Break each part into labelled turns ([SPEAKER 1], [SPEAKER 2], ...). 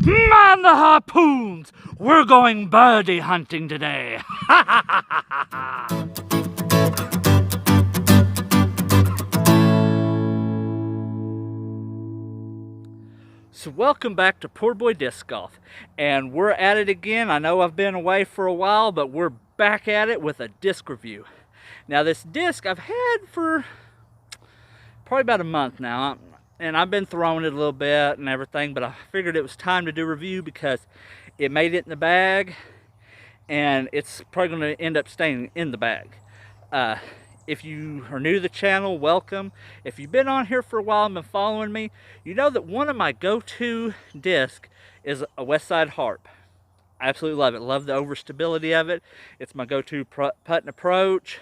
[SPEAKER 1] Man the harpoons! We're going birdie hunting today. So welcome back to PoorBoy Disc Golf, and we're at it again. I know I've been away for a while, but we're back at it with a disc review. Now this disc I've had for probably about a month now, and I've been throwing it a little bit and everything, but I figured it was time to do a review because it made it in the bag, and it's probably going to end up staying in the bag. If you are new to the channel, welcome. If you've been on here for a while and been following me, you know that one of my go-to discs is a Westside Harp. I absolutely love it. Love the overstability of it. It's my go-to putt and approach.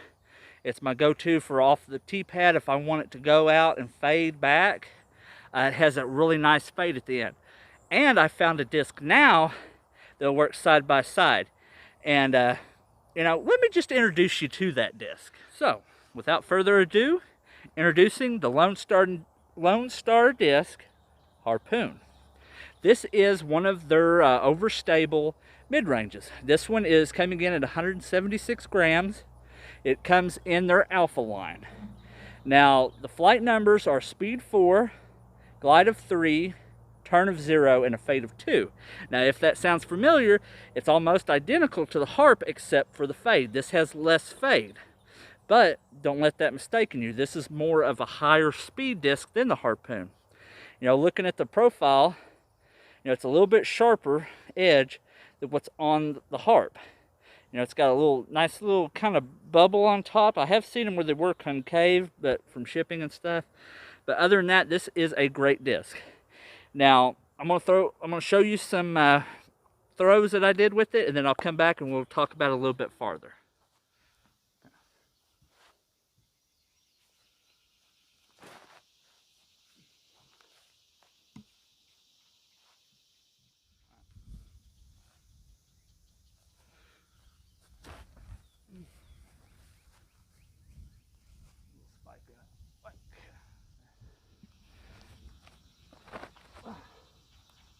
[SPEAKER 1] It's my go-to for off the tee pad if I want it to go out and fade back. It has a really nice fade at the end. And I found a disc now that'll work side by side. And, you know, let me just introduce you to that disc. So, without further ado, introducing the Lone Star Disc Harpoon. This is one of their Overstable Midranges. This one is coming in at 176 grams. It comes in their Alpha line. Now, the flight numbers are speed 4, glide of 3, turn of 0, and a fade of 2. Now, if that sounds familiar, it's almost identical to the Harp except for the fade. This has less fade. But don't let that mistaken you. This is more of a higher speed disc than the Harpoon. You know, looking at the profile, you know, it's a little bit sharper edge than what's on the Harp. You know, it's got a nice little kind of bubble on top. I have seen them where they were concave, but from shipping and stuff. But other than that, this is a great disc. Now, I'm gonna show you some throws that I did with it, and then I'll come back and we'll talk about it a little bit farther.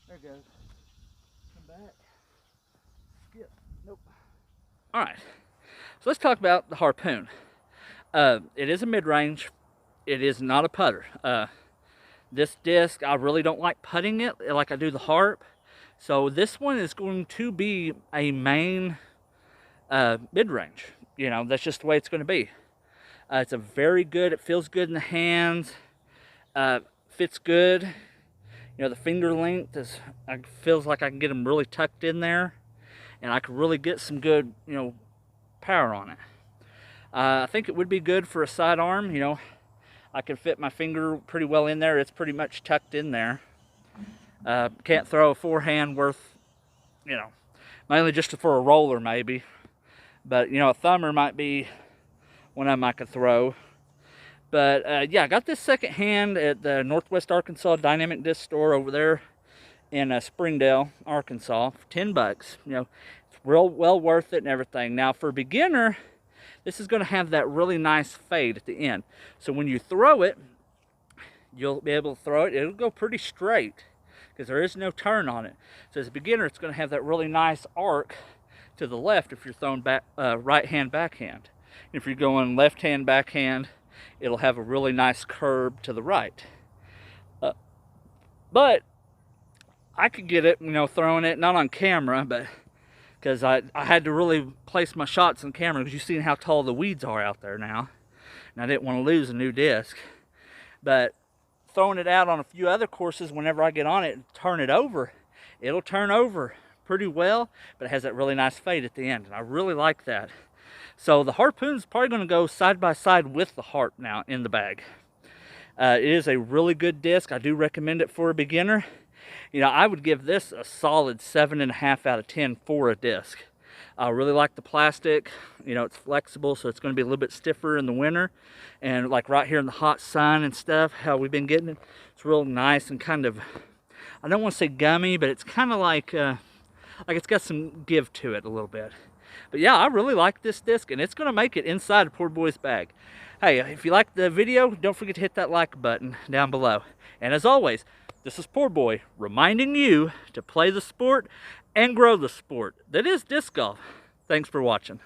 [SPEAKER 1] There it goes. Come back. Skip. Nope. Alright. So let's talk about the Harpoon. It is a mid-range. It is not a putter. This disc, I really don't like putting it like I do the Harp. So this one is going to be a main mid-range. You know, that's just the way it's going to be. It's a very good, it feels good in the hands. Fits good. You know, the finger length feels like I can get them really tucked in there, and I could really get some good, you know, power on it. I think it would be good for a sidearm. You know, I can fit my finger pretty well in there. It's pretty much tucked in there. Can't throw a forehand worth, you know, mainly just for a roller maybe. But, you know, a thumber might be one of them I could throw. But, yeah, I got this second hand at the Northwest Arkansas Dynamic Disc Store over there in Springdale, Arkansas, for 10 bucks. You know, it's real well worth it and everything. Now, for a beginner, this is going to have that really nice fade at the end. So when you throw it, you'll be able to throw it. It'll go pretty straight because there is no turn on it. So as a beginner, it's going to have that really nice arc to the left if you're throwing back, right hand backhand. If you're going left hand backhand, it'll have a really nice curve to the right. But I could get it, you know, throwing it, not on camera, but because I had to really place my shots on camera because you've seen how tall the weeds are out there now. And I didn't want to lose a new disc. But throwing it out on a few other courses, whenever I get on it and turn it over, it'll turn over pretty well, but it has that really nice fade at the end, and I really like that. So the Harpoon's probably going to go side by side with the Harp now in the bag. It is a really good disc. I do recommend it for a beginner. You know, I would give this a solid 7.5 out of 10 for a disc. I really like the plastic. You know, it's flexible, so it's going to be a little bit stiffer in the winter. And like right here in the hot sun and stuff, how we've been getting it, it's real nice and kind of, I don't want to say gummy, but it's kind of like it's got some give to it a little bit. But yeah, I really like this disc, and it's going to make it inside a PoorBoy's bag. Hey, if you like the video, don't forget to hit that like button down below. And as always, This is PoorBoy reminding you to play the sport and grow the sport that is disc golf. Thanks for watching.